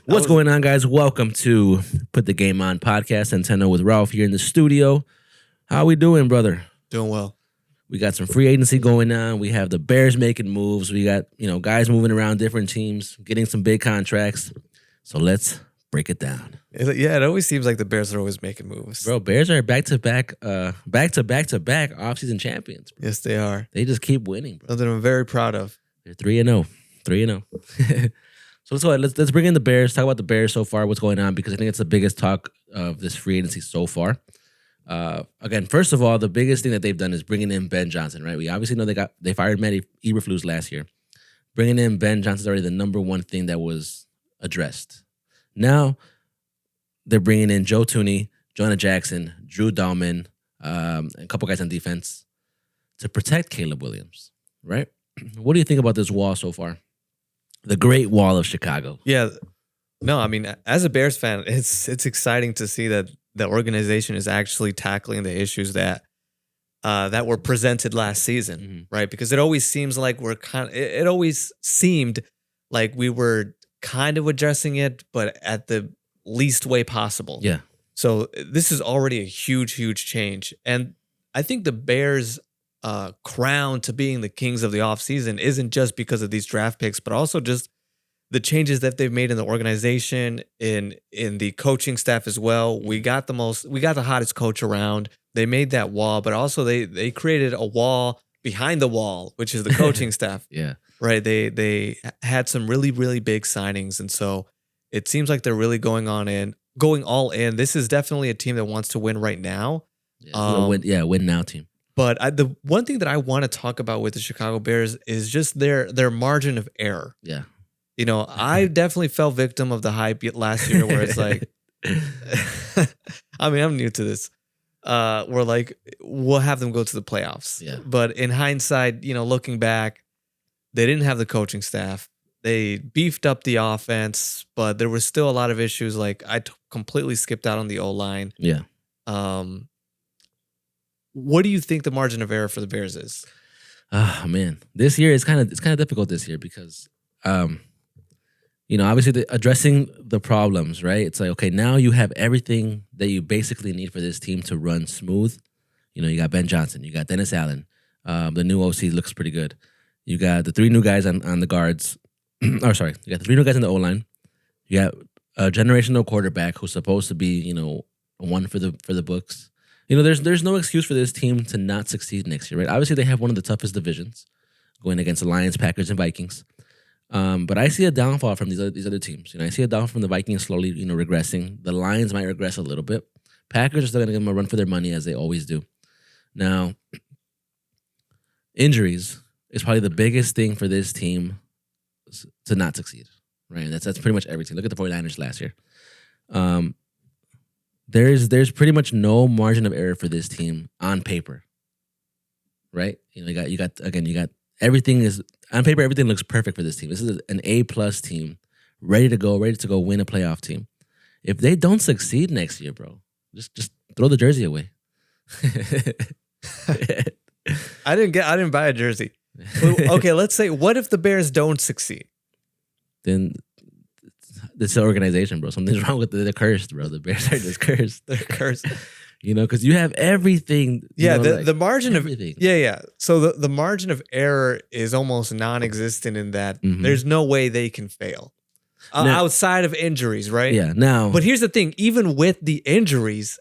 What's going on, guys? Welcome to Put the Game On podcast. Nintendo with Ralph here in the studio. How we doing, brother? Doing well. We got some free agency going on. We have the Bears making moves. We got, guys moving around different teams, getting some big contracts. So let's break it down. Yeah, it always seems like the Bears are always making moves. Bro, Bears are back-to-back offseason champions. Bro. Yes, they are. They just keep winning, bro. Something I'm very proud of. They're 3-0. 3-0. So let's go ahead. Let's bring in the Bears. Talk about the Bears so far. What's going on? Because I think it's the biggest talk of this free agency so far. Again, first of all, the biggest thing that they've done is bringing in Ben Johnson. Right? We obviously know they fired Matt Eberflus last year. Bringing in Ben Johnson is already the number one thing that was addressed. Now they're bringing in Joe Thuney, Jonah Jackson, Drew Dahlman, and a couple guys on defense to protect Caleb Williams. Right? What do you think about this wall so far? The Great Wall of Chicago. Yeah. No, I mean, as a Bears fan, it's exciting to see that the organization is actually tackling the issues that were presented last season, right? Because it always seems like it always seemed like we were kind of addressing it, but at the least way possible. Yeah. So this is already a huge, huge change. And I think the Bears' crown to being the kings of the offseason isn't just because of these draft picks, but also just the changes that they've made in the organization, in the coaching staff as well. We got the hottest coach around. They made that wall, but also they created a wall behind the wall, which is the coaching staff. Yeah. Right. They had some really, really big signings. And so it seems like they're really going all in. This is definitely a team that wants to win right now. Yeah, win now team. But the one thing that I want to talk about with the Chicago Bears is just their margin of error. Yeah. I definitely fell victim of the hype last year where it's like, I mean, I'm new to this. We're like, we'll have them go to the playoffs. Yeah. But in hindsight, looking back, they didn't have the coaching staff. They beefed up the offense, but there was still a lot of issues. Like I completely skipped out on the O-line. Yeah. What do you think the margin of error for the Bears is? Oh man, this year it's kind of difficult this year because, obviously addressing the problems, right? It's like, okay, now you have everything that you basically need for this team to run smooth. You got Ben Johnson, you got Dennis Allen, the new OC looks pretty good. You got the three new guys on the guards. You got the three new guys on the O-line. You got a generational quarterback who's supposed to be, one for the books. There's no excuse for this team to not succeed next year, right? Obviously, they have one of the toughest divisions going against the Lions, Packers, and Vikings. But I see a downfall from these other teams. I see a downfall from the Vikings slowly, regressing. The Lions might regress a little bit. Packers are still going to give them a run for their money as they always do. Now, injuries is probably the biggest thing for this team to not succeed, right? That's pretty much everything. Look at the 49ers last year. There's pretty much no margin of error for this team on paper, right? You got everything is on paper. Everything looks perfect for this team. This is an A+ team, ready to go win a playoff team. If they don't succeed next year, bro, just throw the jersey away. I didn't buy a jersey. Okay, let's say, what if the Bears don't succeed? Then it's the organization, bro. Something's wrong with they're cursed, bro. The Bears are just cursed. They're cursed. Because you have everything. The margin everything. Yeah. So the margin of error is almost non-existent in that there's no way they can fail outside of injuries, right? Yeah. Now, but here's the thing: even with the injuries,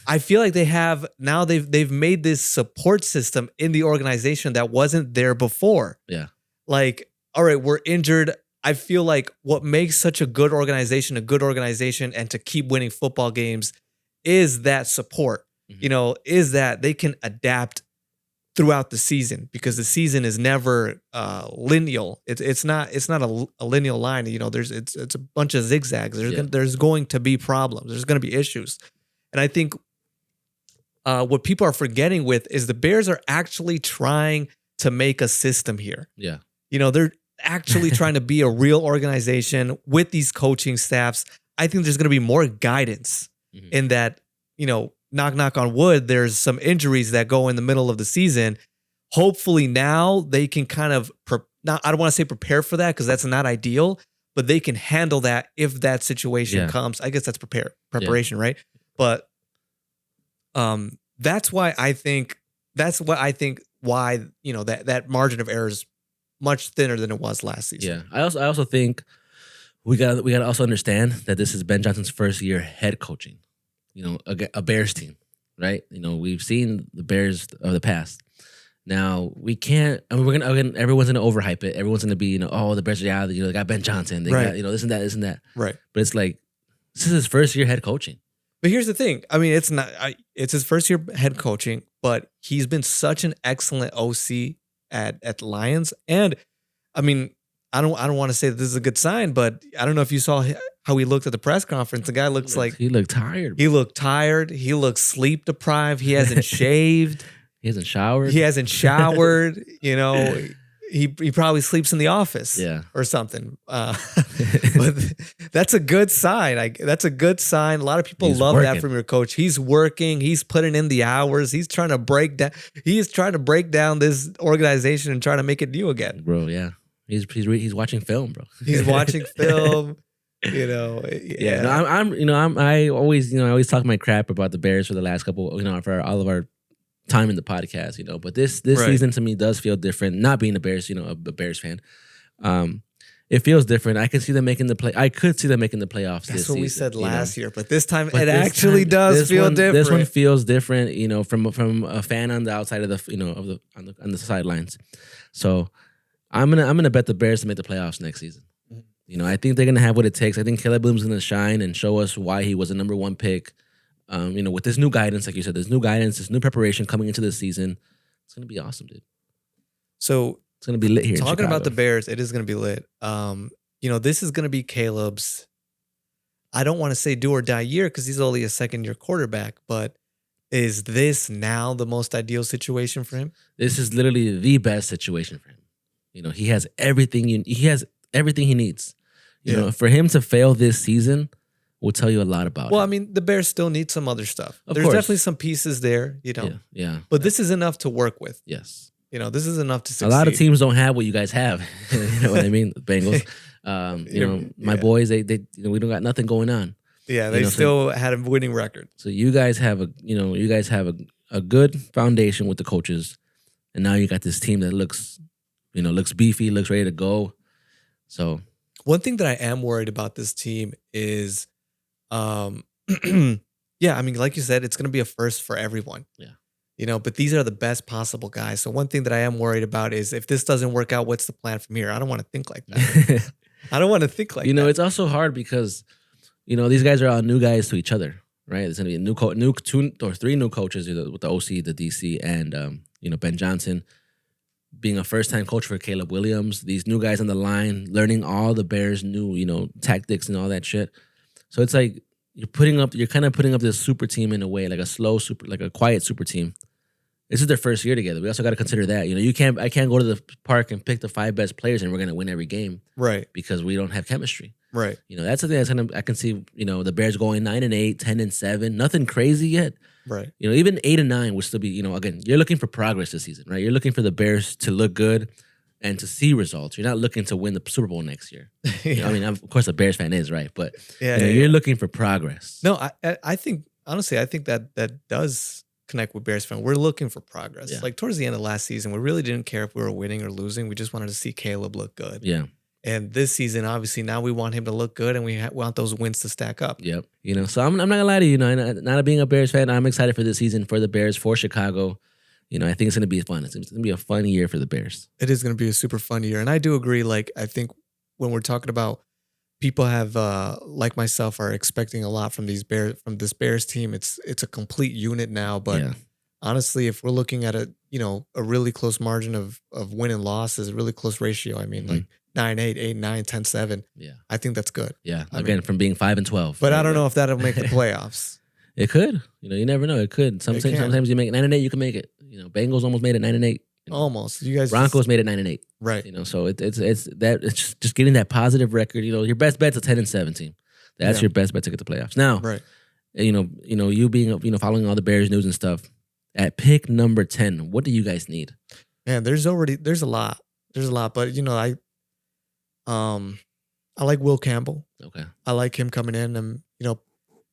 I feel like they've made this support system in the organization that wasn't there before. Yeah. Like, all right, we're injured. I feel like what makes such a good organization, and to keep winning football games is that support, is that they can adapt throughout the season, because the season is never linear. It's not a linear line. It's a bunch of zigzags. There's going to be problems. There's going to be issues. And I think what people are forgetting with is the Bears are actually trying to make a system here. Yeah. They're actually trying to be a real organization with these coaching staffs. I think there's going to be more guidance in that, knock on wood, there's some injuries that go in the middle of the season. Hopefully now they can kind of, I don't want to say prepare for that because that's not ideal, but they can handle that if that situation comes. I guess that's preparation, right? But that's why I think why, you know, that margin of error is much thinner than it was last season. Yeah. I also think we got to also understand that this is Ben Johnson's first year head coaching. You know, a Bears team, right? You know, we've seen the Bears of the past. Now we can't. I mean, we're gonna again. Everyone's gonna overhype it. Everyone's gonna be, you know, oh, the Bears, yeah, you know, they got Ben Johnson. They got, you know, this and that. Right. But it's like, this is his first year head coaching. But here's the thing. I mean, it's not. It's his first year head coaching, but he's been such an excellent OC at the Lions. And I mean, I don't want to say that this is a good sign, but I don't know if you saw how he looked at the press conference. The guy looks like he looked tired. He looked tired. He looks sleep deprived. He hasn't shaved. He hasn't showered. He hasn't showered. You know, he probably sleeps in the office, or something. But that's a good sign. That's a good sign. A lot of people love that from your coach. He's working. He's putting in the hours. He's trying to break down. He's trying to break down this organization and trying to make it new again, bro. Yeah, he's watching film, bro. He's watching film. You know, No, I always talk my crap about the Bears for the last couple, you know, for all of our time in the podcast, you know, but this season to me does feel different. Not being a Bears, you know, a Bears fan, it feels different. I could see them making the playoffs. That's what we said last year, but this time it actually does feel different. This one feels different, you know, from a fan on the outside of the, you know, on the sidelines. So I'm gonna bet the Bears to make the playoffs next season. You know, I think they're gonna have what it takes. I think Caleb Williams is gonna shine and show us why he was a number one pick. You know, with this new guidance, like you said, this new preparation coming into the season, it's gonna be awesome, dude. So it's gonna be lit here. Talking about the Bears, it is gonna be lit. You know, this is gonna be Caleb's, I don't want to say do or die year because he's only a second-year quarterback, but is this now the most ideal situation for him? This is literally the best situation for him. You know, he has everything he needs. You know, for him to fail this season will tell you a lot about Well, him. I mean, the Bears still need some other stuff. There's course. definitely some pieces there, you know. Yeah. But this is enough to work with. Yes. You know, this is enough to succeed. A lot of teams don't have what you guys have. You know what I mean? The Bengals. You know, my boys, they you know, we don't got nothing going on. Yeah, they still had a winning record. So you guys have a good foundation with the coaches, and now you got this team that looks beefy, looks ready to go. So one thing that I am worried about this team is, yeah, I mean, like you said, it's going to be a first for everyone. Yeah. You know, but these are the best possible guys. So one thing that I am worried about is if this doesn't work out, what's the plan from here? I don't want to think like that. I don't want to think like that. You know, it's also hard because, you know, these guys are all new guys to each other, right? There's going to be two or three new coaches with the OC, the DC, and, you know, Ben Johnson being a first-time coach for Caleb Williams. These new guys on the line, learning all the Bears' new, you know, tactics and all that shit. So it's like you're kind of putting up this super team in a way, like a quiet super team. This is their first year together. We also got to consider that. You know, I can't go to the park and pick the 5 best players and we're going to win every game. Right. Because we don't have chemistry. Right. You know, that's the thing I can see, you know, the Bears going 9-8, 10-7, nothing crazy yet. Right. You know, even 8-9 would still be, you know, again, you're looking for progress this season, right? You're looking for the Bears to look good and to see results. You're not looking to win the Super Bowl next year. You know, I mean, of course, a Bears fan is, right? But you're looking for progress. No, I think, honestly, I think that does connect with Bears fans. We're looking for progress. Yeah. Like towards the end of last season, we really didn't care if we were winning or losing. We just wanted to see Caleb look good. Yeah. And this season, obviously, now we want him to look good and we want those wins to stack up. Yep. You know, so I'm not gonna lie to you. You know, not being a Bears fan, I'm excited for this season, for the Bears, for Chicago. You know, I think it's gonna be fun. It's gonna be a fun year for the Bears. It is gonna be a super fun year, and I do agree. Like, I think when we're talking about people have, like myself, are expecting a lot from this Bears team. It's a complete unit now. But honestly, if we're looking at a really close margin of win and loss, is a really close ratio. I mean, like 9-8, 8-9, 10-7. Yeah, I think that's good. Yeah, again, from being 5-12. But I don't know if that'll make the playoffs. It could. You know, you never know. It could. Sometimes you make it 9-8, you can make it. You know, Bengals almost made it 9-8. You know, almost. You guys. Broncos made it 9-8. Right. You know, so it's just getting that positive record. You know, your best bet's a 10-7 team. That's your best bet to get the playoffs. Now, right. You know, you being following all the Bears news and stuff. At pick number 10, what do you guys need? Man, there's a lot. There's a lot, but you know, I I like Will Campbell. Okay. I like him coming in, and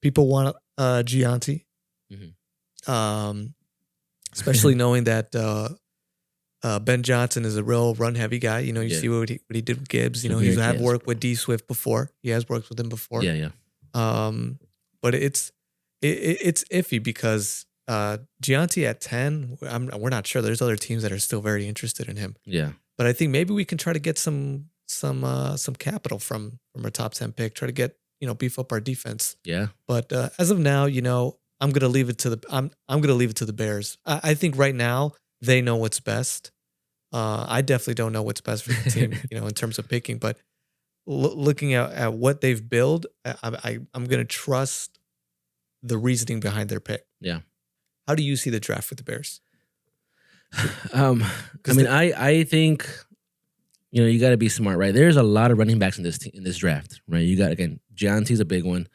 people want Gianti, especially knowing that Ben Johnson is a real run heavy guy. You see what he did with Gibbs. He's had worked with D Swift before. He has worked with him before. Yeah. But it's iffy because Gianti at 10, we're not sure. There's other teams that are still very interested in him. Yeah. But I think maybe we can try to get some capital from our top 10 pick. Try to get beef up our defense. Yeah. But as of now, I'm gonna leave it to the Bears. I think right now they know what's best. I definitely don't know what's best for the team, in terms of picking. But looking at what they've built, I'm gonna trust the reasoning behind their pick. Yeah. How do you see the draft for the Bears? I think you got to be smart, right? There's a lot of running backs in this draft, right? You got, again, Gianti's a big one.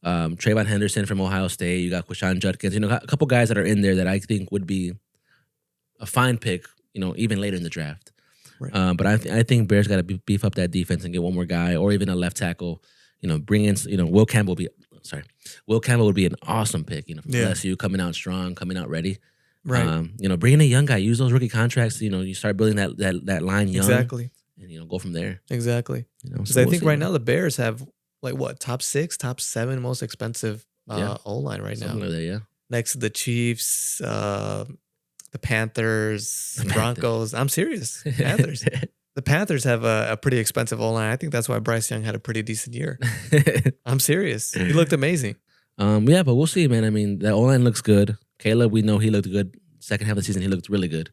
Trayvon Henderson from Ohio State. You got Quashawn Judkins. A couple guys that are in there that I think would be a fine pick, even later in the draft. Right. But I think Bears got to beef up that defense and get one more guy, or even a left tackle. Bring in, Will Campbell would be an awesome pick. From LSU, coming out strong, coming out ready. Right. Bring in a young guy. Use those rookie contracts. You start building that line young. Exactly. And go from there. Exactly. Because I think right now the Bears have top 6, top 7 most expensive O-line right now. Like that, yeah. Next to the Chiefs, the Panthers, the Broncos. I'm serious. Panthers. The Panthers have a pretty expensive O-line. I think that's why Bryce Young had a pretty decent year. I'm serious. He looked amazing. Yeah, but we'll see, man. I mean, the O-line looks good. Caleb, we know he looked good. Second half of the season, he looked really good.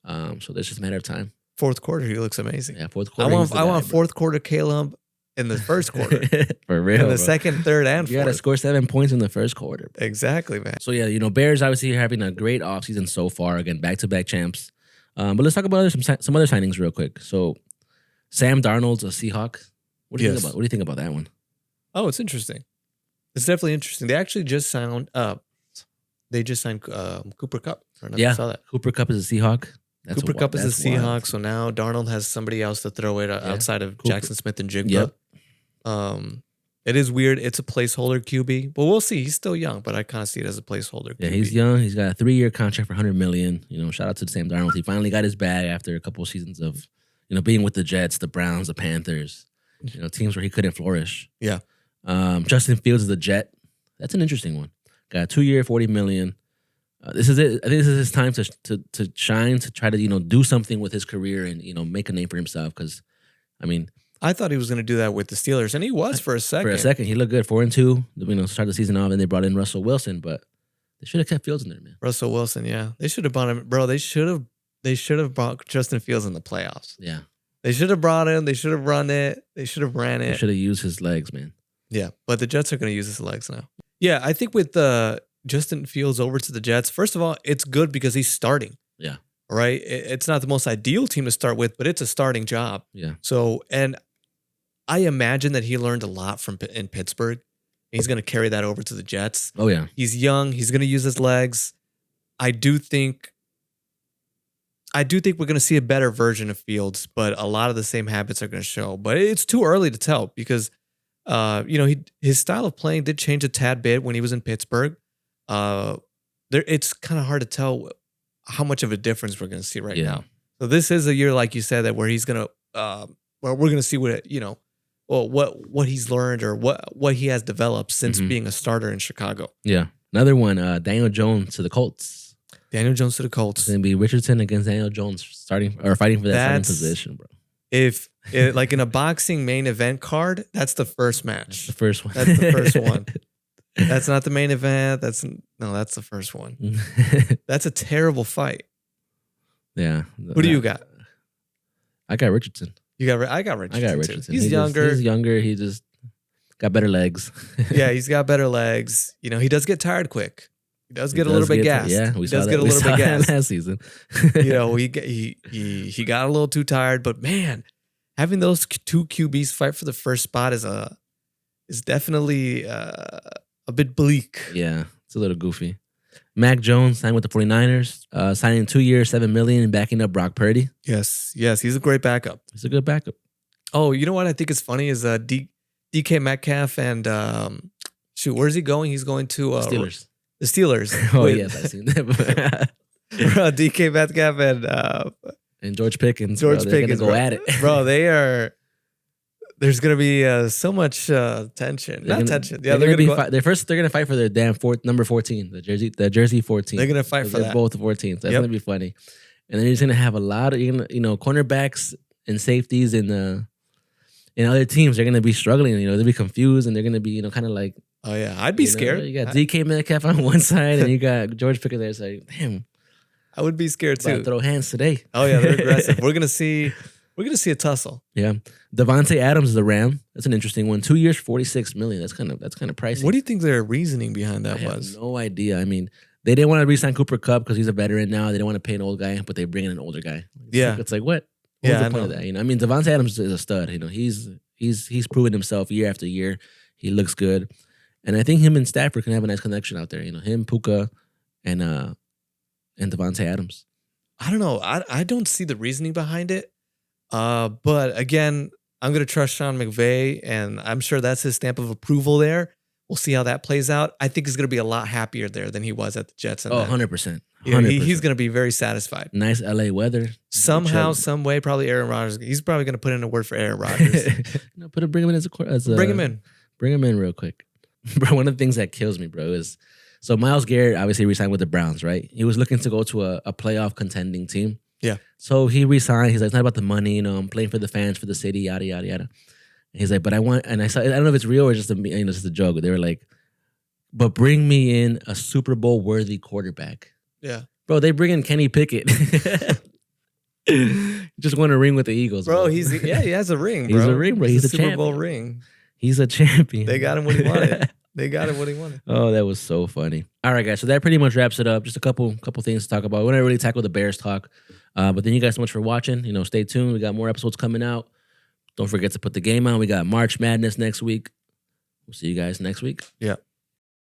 So it's just a matter of time. Fourth quarter, he looks amazing. Yeah, fourth quarter. I want fourth quarter Caleb in the first quarter. For real. In the second, third, and fourth. You got to score 7 points in the first quarter. Bro. Exactly, man. So, yeah, Bears obviously are having a great offseason so far. Again, back-to-back champs. But let's talk about some other signings real quick. So, Sam Darnold's a Seahawk. What do you think about that one? Oh, it's interesting. It's definitely interesting. They actually just signed Cooper Kupp. Yeah, saw that. Cooper Kupp is a Seahawk. Cooper Kupp is a Seahawk, wild. So now Darnold has somebody else to throw it outside of Jackson Smith and Jigba. Yep. It is weird. It's a placeholder QB, but we'll see. He's still young, but I kind of see it as a placeholder. Yeah, QB. He's young. He's got a 3-year contract for $100 million. Shout out to Sam Darnold. He finally got his bag after a couple of seasons of, being with the Jets, the Browns, the Panthers. Teams where he couldn't flourish. Yeah. Justin Fields is a Jet. That's an interesting one. Got a 2-year, $40 million. This is it. I think this is his time to shine, to try to do something with his career and make a name for himself. Because, I thought he was going to do that with the Steelers, and he was for a second. For a second, he looked good, 4-2. Start the season off, and they brought in Russell Wilson, but they should have kept Fields in there, man. Russell Wilson, yeah, they should have brought him, bro. They should have brought Justin Fields in the playoffs. Yeah, they should have brought him. They should have run it. They should have ran it. They should have used his legs, man. Yeah, but the Jets are going to use his legs now. Yeah, I think with Justin Fields over to the Jets, first of all, it's good because he's starting. Yeah. Right? It's not the most ideal team to start with, but it's a starting job. Yeah. So, and I imagine that he learned a lot in Pittsburgh. He's going to carry that over to the Jets. Oh, yeah. He's young. He's going to use his legs. I do think we're going to see a better version of Fields, but a lot of the same habits are going to show. But it's too early to tell because, his style of playing did change a tad bit when he was in Pittsburgh. It's kind of hard to tell how much of a difference we're going to see right now. So this is a year, like you said, that where he's going to, where we're going to see what he's learned or what he has developed since being a starter in Chicago. Yeah. Another one, Daniel Jones to the Colts. Daniel Jones to the Colts. It's going to be Richardson against Daniel Jones fighting for that starting position, bro. If like in a boxing main event card, that's the first match. That's the first one. That's the first one. That's not the main event. That's the first one. That's a terrible fight. Yeah. Who do you got? I got Richardson. I got Richardson. Too. He's younger. He just got better legs. Yeah, he's got better legs. He does get tired quick. He does get a little bit gassed. Yeah, he does get a little bit gassed last season. He got a little too tired, but man, having those two QBs fight for the first spot is definitely a bit bleak. Yeah, it's a little goofy. Mac Jones signed with the 49ers, signing 2 years, $7 million, and backing up Brock Purdy. Yes, he's a great backup. He's a good backup. Oh, you know what I think is funny is DK Metcalf and shoot, where's he going? He's going to Steelers. The Steelers. Oh yes, I've seen that. DK Metcalf And George Pickens. George They're Pickens gonna go at it, bro. They are. There's gonna be so much tension. Not tension. Yeah, they're gonna go. They're gonna fight for their damn number 14, the jersey 14. They're gonna fight for they're that. Both 14. So that's gonna be funny. And then you're just gonna have a lot of cornerbacks and safeties in other teams. They're gonna be struggling. They'll be confused and they're gonna be kind of like. Oh yeah, I'd be scared. You got DK Metcalf on one side and you got George Pickens there. It's like, damn, I would be scared too. Throw hands today. Oh yeah, they're aggressive. We're gonna see a tussle. Yeah, Devontae Adams is the Ram. That's an interesting one. 2 years, $46 million. That's kind of pricey. What do you think their reasoning behind that was? I have no idea. I mean, they didn't want to re-sign Cooper Kupp because he's a veteran now. They didn't want to pay an old guy, but they bring in an older guy. It's like what? What's the point of that? I mean, Devontae Adams is a stud. He's proven himself year after year. He looks good, and I think him and Stafford can have a nice connection out there. Him, Puka, and Devontae Adams. I don't know. I don't see the reasoning behind it. But again, I'm going to trust Sean McVay, and I'm sure that's his stamp of approval there. We'll see how that plays out. I think he's going to be a lot happier there than he was at the Jets. 100%. He's going to be very satisfied. Nice LA weather. Somehow, some way, probably Aaron Rodgers. He's probably going to put in a word for Aaron Rodgers. Bring him in bring him in. Bring him in real quick. Bro, one of the things that kills me, bro, is so Myles Garrett obviously re-signed with the Browns, right? He was looking to go to a playoff contending team. Yeah. So he re-signed. He's like, it's not about the money, I'm playing for the fans, for the city, yada, yada, yada. And he's like, but I want, and I don't know if it's real or just just a joke. They were like, but bring me in a Super Bowl worthy quarterback. Yeah. Bro, they bring in Kenny Pickett. Just won a ring with the Eagles. Bro, he has a ring, bro. He's a ring, bro. He's a Super champion. Bowl ring. He's a champion. They got him what he wanted. Oh, that was so funny. All right, guys. So that pretty much wraps it up. Just a couple things to talk about. We're not really tackle the Bears talk. But thank you guys so much for watching. Stay tuned. We got more episodes coming out. Don't forget to put the game on. We got March Madness next week. We'll see you guys next week. Yeah.